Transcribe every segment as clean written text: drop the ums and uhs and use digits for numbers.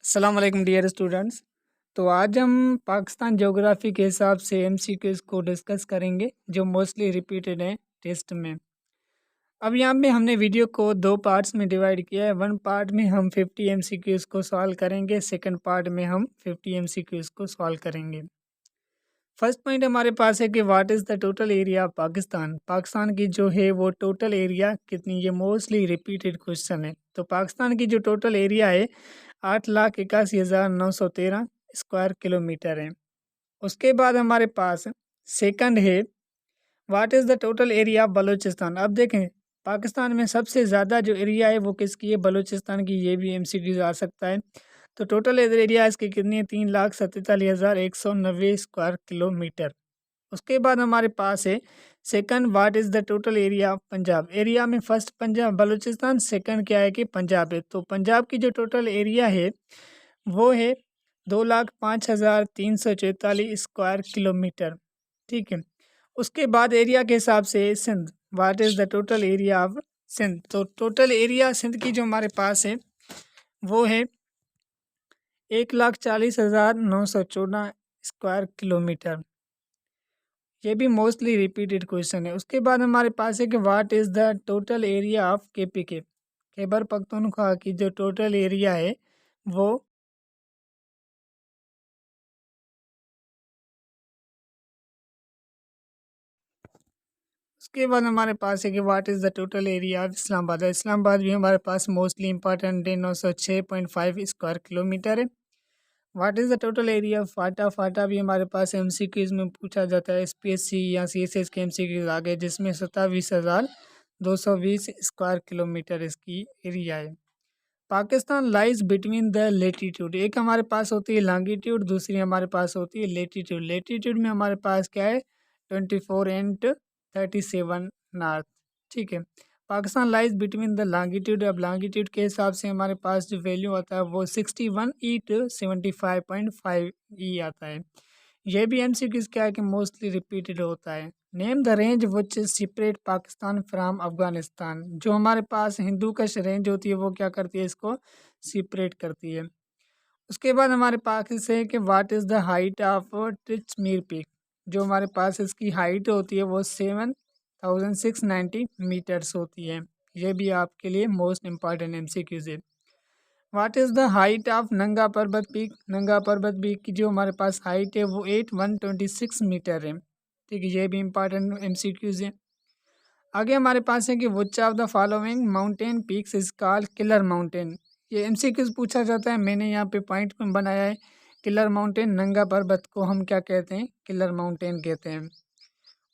अस्सलाम वालेकुम dear students. तो आज हम पाकिस्तान ज्योग्राफी के हिसाब से एमसीक्यूज को डिस्कस करेंगे जो मोस्टली रिपीटेड हैं टेस्ट में। अब यहाँ पे हमने वीडियो को दो पार्ट्स में डिवाइड किया है। वन पार्ट में हम 50 एमसीक्यूज को सॉल्व करेंगे, सेकंड पार्ट में हम 50 एमसीक्यूज को सॉल्व करेंगे। फर्स्ट पॉइंट हमारे पास है कि what is the total area of Pakistan. Pakistan की जो है वो टोटल एरिया कितनी, ये मोस्टली रिपीटेड क्वेश्चन है। तो पाकिस्तान की जो टोटल एरिया है 8,81,913 स्क्वायर किलोमीटर है। उसके बाद हमारे पास सेकंड है what is the total area of Balochistan. अब देखें पाकिस्तान में सबसे ज़्यादा जो एरिया है वो किसकी है, बलूचिस्तान की। ये भी एमसीक्यू आ सकता है। तो टोटल एरिया इसकी कितनी है, 3,47,190 स्क्वायर किलोमीटर। उसके बाद हमारे पास है second what is the total area of Punjab. Area में फर्स्ट पंजाब बलूचिस्तान, सेकंड क्या है कि पंजाब है। तो पंजाब की जो टोटल एरिया है वो है 2,05,344 स्क्वायर किलोमीटर। ठीक है। उसके बाद एरिया के हिसाब से Sindh, what is the total area of Sindh. तो टोटल एरिया सिंध की जो हमारे पास है वो है 1,40,914 स्क्वायर किलोमीटर। ये भी मोस्टली रिपीटेड क्वेश्चन है। उसके बाद हमारे पास है कि what is the total area of KPK. Khyber Pakhtunkhwa की जो टोटल एरिया है वो उसके बाद हमारे पास है कि what is the total area of Islamabad. Islamabad भी हमारे पास मोस्टली इंपॉर्टेंट है, 906.5 स्क्वायर किलोमीटर है। What is the total area of FATA. FATA भी हमारे पास एमसीक्यूज में पूछा जाता है, एसपीएससी या सीएसएस के एमसीक्यूज आ गए, जिसमें 27,220 स्क्वायर किलोमीटर इसकी एरिया है। Pakistan lies between the latitude. एक हमारे पास होती है लॉन्गिट्यूड, दूसरी हमारे पास होती है लेटीट्यूड। लेटीट्यूड में हमारे पास क्या है 24 एंड 37 नॉर्थ। ठीक है। Pakistan lies between the longitude. अब लॉन्गिट्यूड के हिसाब से हमारे पास जो वैल्यू आता है वो 61 ईट 75.5 ई आता है। ये भी एमसीक्यूज क्या है कि मोस्टली रिपीटेड होता है। Name the range which separate Pakistan from Afghanistan. जो हमारे पास हिंदू कश रेंज होती है वो क्या करती है, इसको सेपरेट करती है। उसके बाद हमारे पास है कि what is the height of Tirich Mir peak. जो हमारे पास इसकी हाइट होती है वो 7,690 मीटर्स होती है। ये भी आपके लिए मोस्ट इम्पॉर्टेंट एमसीक्यूज है। What is the height of नंगा पर्वत पीक। नंगा पर्वत पीक की जो हमारे पास हाइट है वो 8,126 मीटर है। ठीक है, ये भी इम्पॉर्टेंट एमसीक्यूज है। आगे हमारे पास है कि which of the following mountain peaks is called killer mountain. ये एमसीक्यूज पूछा जाता है। मैंने यहाँ पे पॉइंट में बनाया है किलर माउंटेन। नंगा पर्वत को हम क्या कहते हैं, किलर माउंटेन कहते हैं।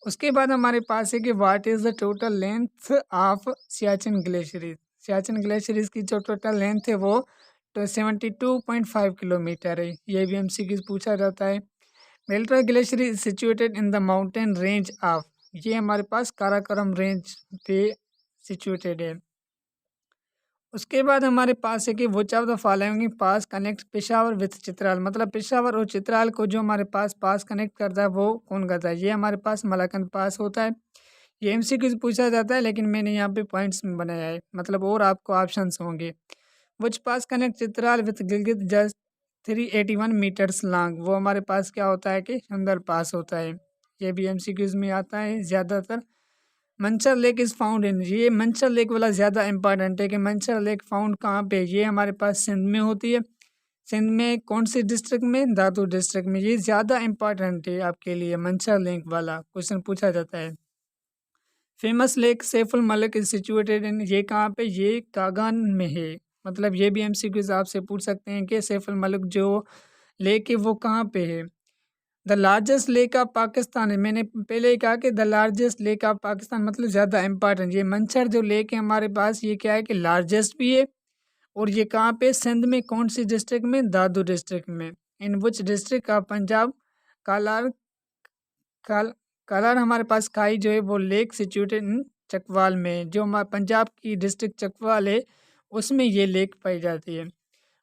उसके बाद हमारे पास है कि what is the total length of Siachen glacier. Siachen glacier की जो टोटल लेंथ है वो 72.5 किलोमीटर है। ये भी एमसीक्यूज पूछा जाता है। मेल्ट्रा glacier is situated in the mountain range of. ये हमारे पास काराकोरम रेंज पे सिचुएटेड है। उसके बाद हमारे पास है कि which of the following pass connect Peshawar with Chitral. मतलब पेशावर और चित्राल को जो हमारे पास कनेक्ट करता है वो कौन करता है, ये हमारे पास मलाकंद पास होता है। ये एमसीक्यूज पूछा जाता है, लेकिन मैंने यहाँ पे पॉइंट्स में बनाया है, मतलब और आपको ऑप्शंस होंगे। Which pass connect Chitral with Gilgit just 381 metres long. वो हमारे पास क्या होता है कि सुंदर पास होता है। ये भी एमसीक्यूज में आता है ज़्यादातर। Manchar lake is found in. ये मंचर लेक वाला ज़्यादा इंपॉर्टेंट है कि मंचर लेक फाउंड कहाँ पे, ये हमारे पास सिंध में होती है। सिंध में कौन सी डिस्ट्रिक्ट में, दादू डिस्ट्रिक्ट में। ये ज़्यादा इंपॉर्टेंट है आपके लिए, मंचर लेक वाला क्वेश्चन पूछा जाता है। Famous lake Saiful Malik is situated इन। ये कहाँ पे, ये कागान में है। मतलब ये भी एमसीक्यूज आपसे पूछ सकते हैं कि सैफुल मलिक जो लेक है वो कहाँ पे है। The largest lake of Pakistan है। मैंने पहले ही कहा कि the largest lake of Pakistan, मतलब ज़्यादा इंपॉर्टेंट। ये मंचर जो लेक है हमारे पास, ये क्या है कि लार्जेस्ट भी है। और ये कहाँ पे, सिंध में कौन सी डिस्ट्रिक्ट में, दादू डिस्ट्रिक्ट में। In which district of Punjab Kalar काल कालार हमारे पास खाई जो है वो लेक सिचुएटेड इन चकवाल में। जो हमारे पंजाब की डिस्ट्रिक्ट चकवाल है उसमें ये लेक पाई जाती है।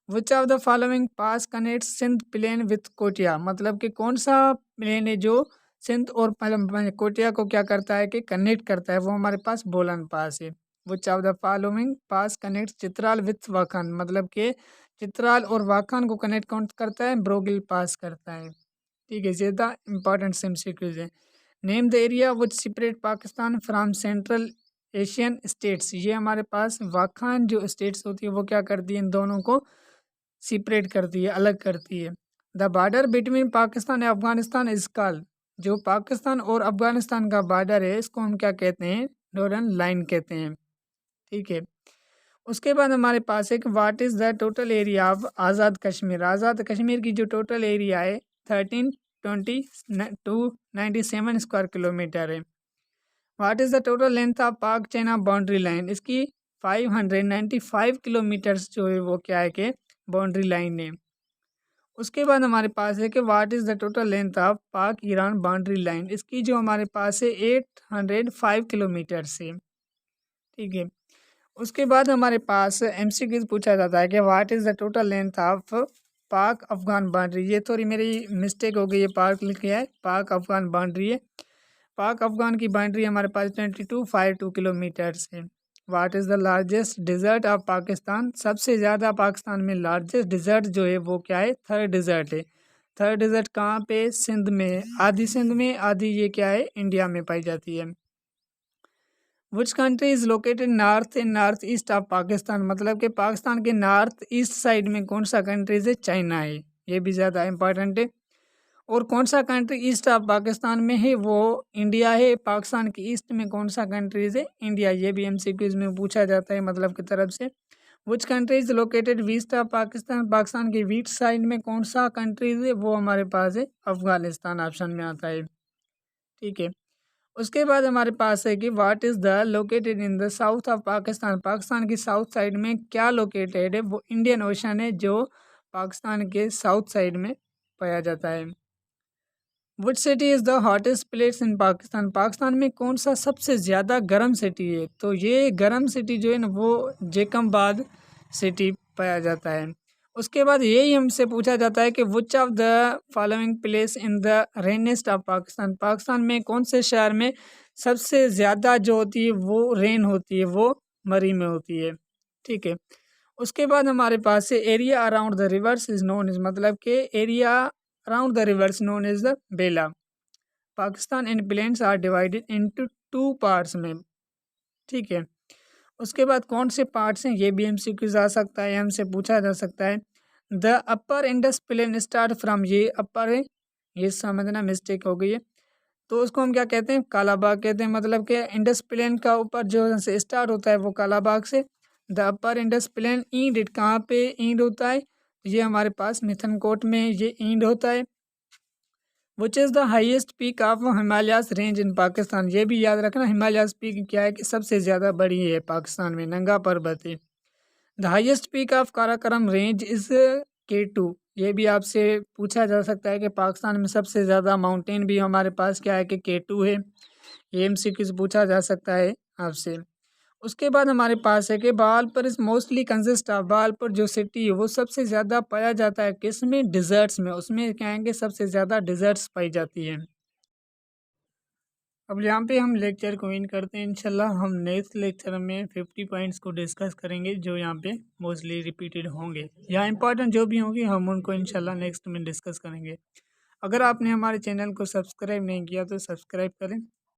Which of the following pass connect Sindh plain with Quetta. मतलब कि कौन सा प्लेन है जो सिंध और कोटिया को क्या करता है कि कनेक्ट करता है, वो हमारे पास बोलन पास है। Which of the following pass connect Chitral with Wakhan. मतलब कि चित्राल और वाखान को कनेक्ट कौन करता है? ब्रोगिल पास करता है। ठीक है, ये द इम्पॉर्टेंट एमसीक्यूज है। Name the area which separate Pakistan from central Asian states. ये हमारे पास वाखान जो स्टेट्स होती है वो क्या करती है? इन दोनों को सेपरेट करती है, अलग करती है। The border between Pakistan and Afghanistan is called. जो पाकिस्तान और अफगानिस्तान का बॉर्डर है इसको हम क्या कहते हैं? डोरन लाइन कहते हैं। ठीक है, उसके बाद हमारे पास एक what is the total area of Azad Kashmir. Azad Kashmir की जो टोटल एरिया है 13,297 स्क्वायर किलोमीटर है। What is the total length of Pak China boundary line. इसकी 595 किलोमीटर्स जो है वो क्या है कि बाउंड्री लाइन है। उसके बाद हमारे पास है कि what is the total length of पाक ईरान बाउंड्री लाइन। इसकी जो हमारे पास है 805 किलोमीटर से। ठीक है, उसके बाद हमारे पास एमसीक्यूज पूछा जाता है कि what is the total length of पाक अफगान बाउंड्री। ये थोड़ी मेरी मिस्टेक हो गई है, पाक लिख किया है, पाक अफगान बाउंड्री है। पाक अफगान की बाउंड्री हमारे पास 2252 किलोमीटर है। What is the largest dessert of Pakistan. सबसे ज़्यादा पाकिस्तान में लार्जेस्ट डिज़र्ट जो है वो क्या है? थर डिज़र्ट है। थर डिज़र्ट कहाँ पे? सिंध में, आधी सिंध में, आधी ये क्या है? इंडिया में पाई जाती है। Which country is located north and north east of Pakistan. मतलब कि पाकिस्तान के नॉर्थ ईस्ट साइड में कौन सा कंट्रीज है? चाइना है। ये भी ज़्यादा इंपॉर्टेंट है। और कौन सा कंट्री ईस्ट ऑफ पाकिस्तान में है? वो इंडिया है। पाकिस्तान के ईस्ट में कौन सा कंट्रीज है? इंडिया। ये भी एमसीक्यूज में पूछा जाता है मतलब की तरफ से। Which country is located west of Pakistan. Pakistan के वेस्ट साइड में कौन सा कंट्रीज है? वो हमारे पास है अफगानिस्तान, ऑप्शन में आता है। ठीक है, उसके बाद हमारे पास है कि what is the located in the south of Pakistan. Pakistan की साउथ साइड में क्या लोकेटेड है? वो इंडियन ओशन है जो पाकिस्तान के साउथ साइड में पाया जाता है। Which city is the hottest place in Pakistan. Pakistan में कौन सा सबसे ज़्यादा गर्म सिटी है? तो ये गर्म सिटी जो है ना वो जैकबाद सिटी पाया जाता है। उसके बाद यही हमसे पूछा जाता है कि which of the following place in the rainiest of Pakistan. Pakistan में कौन से शहर में सबसे ज़्यादा जो होती है वो रेन होती है? वो मरी में होती है। ठीक है, उसके बाद हमारे पास है area around the rivers is known is. मतलब कि area around the rivers known is the Bela. Pakistan and plains are divided into 2 parts में। ठीक है, उसके बाद कौन से पार्ट्स हैं? ये भी एमसीक्यूज आ सकता है, हमसे पूछा जा सकता है। The upper Indus plain start from. ये अपर है, ये समझना मिस्टेक हो गई है। तो उसको हम क्या कहते हैं? कालाबाग कहते हैं। मतलब कि इंडस प्लेन का ऊपर जो से स्टार्ट होता है वो कालाबाग से। द अपर इंडस प्लेन ईंड कहाँ पे ईंड होता है? ये हमारे पास मिथनकोट में ये ईंड होता है। Which is the highest peak of Himalayas range इन पाकिस्तान। ये भी याद रखना, हिमालयास पीक क्या है कि सबसे ज़्यादा बड़ी है पाकिस्तान में, नंगा पर्वत है। The highest peak of Karakoram range is K2। ये भी आपसे पूछा जा सकता है कि पाकिस्तान में सबसे ज़्यादा माउंटेन भी हमारे पास क्या है कि K2 है। ये एमसीक्यूज पूछा जा सकता है आपसे। उसके बाद हमारे पास है कि Bahawalpur is mostly consist of. Bahawalpur जो सिटी है वो सबसे ज़्यादा पाया जाता है किस में? डिज़र्ट्स में। उसमें कहेंगे सबसे ज़्यादा डिज़र्ट्स पाई जाती है। अब यहाँ पे हम लेक्चर को इन करते हैं। इंशाल्लाह हम नेक्स्ट लेक्चर में 50 पॉइंट्स को डिस्कस करेंगे जो यहाँ पे मोस्टली रिपीटेड होंगे या इंपॉर्टेंट जो भी होंगे हम उनको इंशाल्लाह नेक्स्ट में डिस्कस करेंगे। अगर आपने हमारे चैनल को सब्सक्राइब नहीं किया तो सब्सक्राइब करें